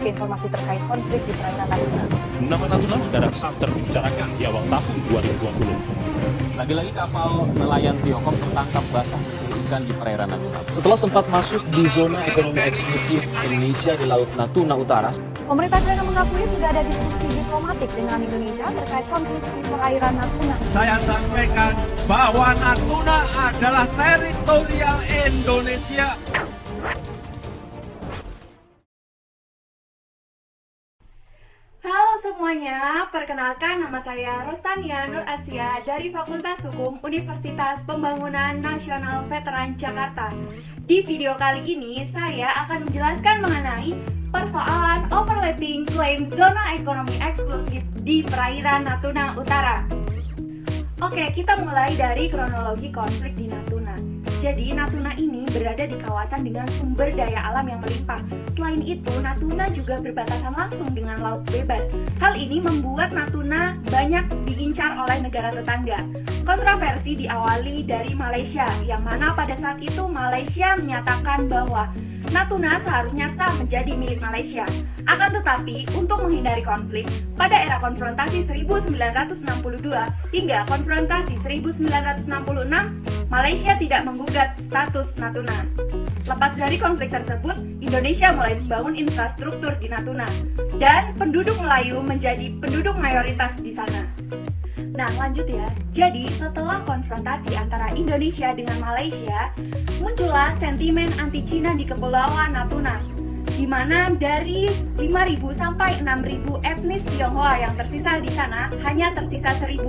ke informasi terkait konflik di perairan Natuna. Nama Natuna mendadak santer dibicarakan di awal tahun 2020. Lagi-lagi kapal nelayan Tiongkok tertangkap basah mencuri ikan di perairan Natuna. Setelah sempat masuk di zona ekonomi eksklusif Indonesia di Laut Natuna Utara, Pemerintah China mengakui sudah ada diskusi diplomatik dengan Indonesia terkait konflik di perairan Natuna. Saya sampaikan bahwa Natuna adalah teritorial Indonesia. Halo semuanya, perkenalkan nama saya Rostania Nur Asia dari Fakultas Hukum Universitas Pembangunan Nasional Veteran Jakarta. Di video kali ini saya akan menjelaskan mengenai persoalan overlapping klaim zona ekonomi eksklusif di perairan Natuna Utara. Oke, kita mulai dari kronologi konflik di Natuna. Jadi, Natuna ini berada di kawasan dengan sumber daya alam yang melimpah. Selain itu, Natuna juga berbatasan langsung dengan laut bebas. Hal ini membuat Natuna banyak diincar oleh negara tetangga. Kontroversi diawali dari Malaysia, yang mana pada saat itu Malaysia menyatakan bahwa Natuna seharusnya sah menjadi milik Malaysia. Akan tetapi, untuk menghindari konflik, pada era konfrontasi 1962 hingga konfrontasi 1966, Malaysia tidak menggugat status Natuna. Lepas dari konflik tersebut, Indonesia mulai membangun infrastruktur di Natuna, dan penduduk Melayu menjadi penduduk mayoritas di sana. Nah, lanjut ya. Jadi, setelah konfrontasi antara Indonesia dengan Malaysia, muncullah sentimen anti-Cina di Kepulauan Natuna, di mana dari 5.000 sampai 6.000 etnis Tionghoa yang tersisa di sana hanya tersisa 1.000.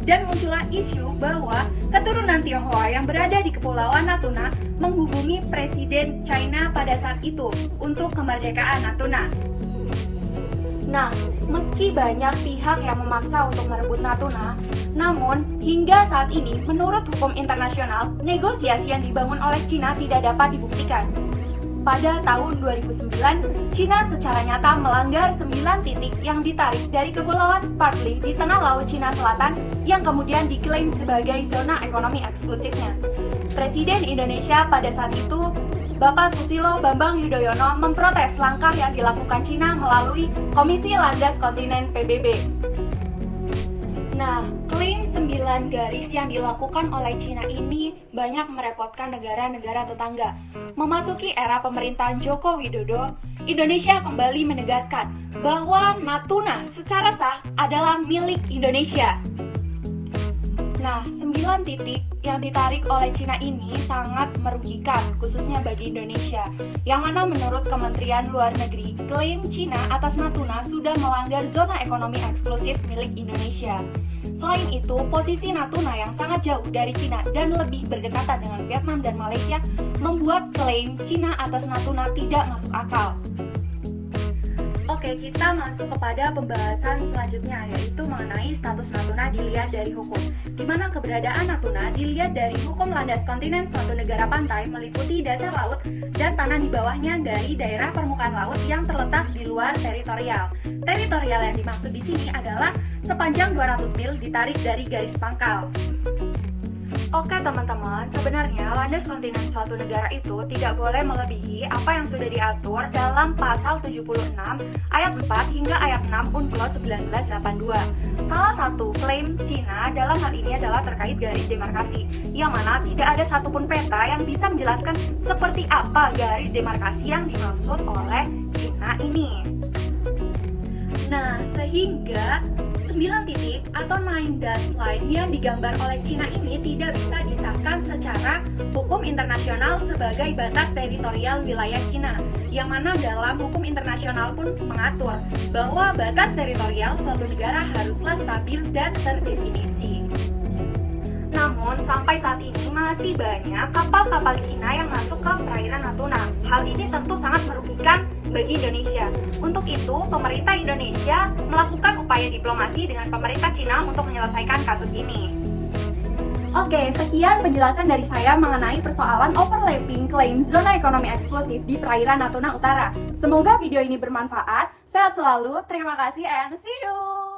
Dan muncullah isu bahwa keturunan Tionghoa yang berada di Kepulauan Natuna menghubungi Presiden China pada saat itu untuk kemerdekaan Natuna. Nah, meski banyak pihak yang memaksa untuk merebut Natuna, namun hingga saat ini menurut hukum internasional, negosiasi yang dibangun oleh Cina tidak dapat dibuktikan. Pada tahun 2009, Cina secara nyata melanggar 9 titik yang ditarik dari Kepulauan Spratly di tengah laut Cina Selatan yang kemudian diklaim sebagai zona ekonomi eksklusifnya. Presiden Indonesia pada saat itu, Bapak Susilo Bambang Yudhoyono, memprotes langkah yang dilakukan Cina melalui Komisi Landas Kontinen PBB. Nah, klaim 9 garis yang dilakukan oleh Cina ini banyak merepotkan negara-negara tetangga. Memasuki era pemerintahan Joko Widodo, Indonesia kembali menegaskan bahwa Natuna secara sah adalah milik Indonesia. Nah, 9 titik yang ditarik oleh Cina ini sangat merugikan, khususnya bagi Indonesia, yang mana menurut Kementerian Luar Negeri, klaim Cina atas Natuna sudah melanggar zona ekonomi eksklusif milik Indonesia. Selain itu, posisi Natuna yang sangat jauh dari Cina dan lebih berdekatan dengan Vietnam dan Malaysia membuat klaim Cina atas Natuna tidak masuk akal. Oke, kita masuk kepada pembahasan selanjutnya, yaitu mengenai status Natuna dilihat dari hukum, di mana keberadaan Natuna dilihat dari hukum landas kontinen suatu negara pantai meliputi dasar laut dan tanah di bawahnya dari daerah permukaan laut yang terletak di luar teritorial. Teritorial yang dimaksud di sini adalah sepanjang 200 mil ditarik dari garis pangkal. Oke teman-teman, sebenarnya landas kontinen suatu negara itu tidak boleh melebihi apa yang sudah diatur dalam pasal 76 ayat 4 hingga ayat 6 UNCLOS 1982. Salah satu klaim Cina dalam hal ini adalah terkait garis demarkasi, yang mana tidak ada satupun peta yang bisa menjelaskan seperti apa garis demarkasi yang dimaksud oleh Cina ini. Nah, sehingga 9 titik atau 9 dash line yang digambar oleh Cina ini tidak bisa disahkan secara hukum internasional sebagai batas teritorial wilayah Cina, yang mana dalam hukum internasional pun mengatur bahwa batas teritorial suatu negara haruslah stabil dan terdefinisi. Namun, sampai saat ini masih banyak kapal-kapal Cina yang masuk ke perairan Natuna. Hal ini tentu sangat merugikan bagi Indonesia. Untuk itu, pemerintah Indonesia melakukan upaya diplomasi dengan pemerintah Cina untuk menyelesaikan kasus ini. Oke, sekian penjelasan dari saya mengenai persoalan overlapping klaim zona ekonomi eksklusif di perairan Natuna Utara. Semoga video ini bermanfaat. Sehat selalu, terima kasih and see you!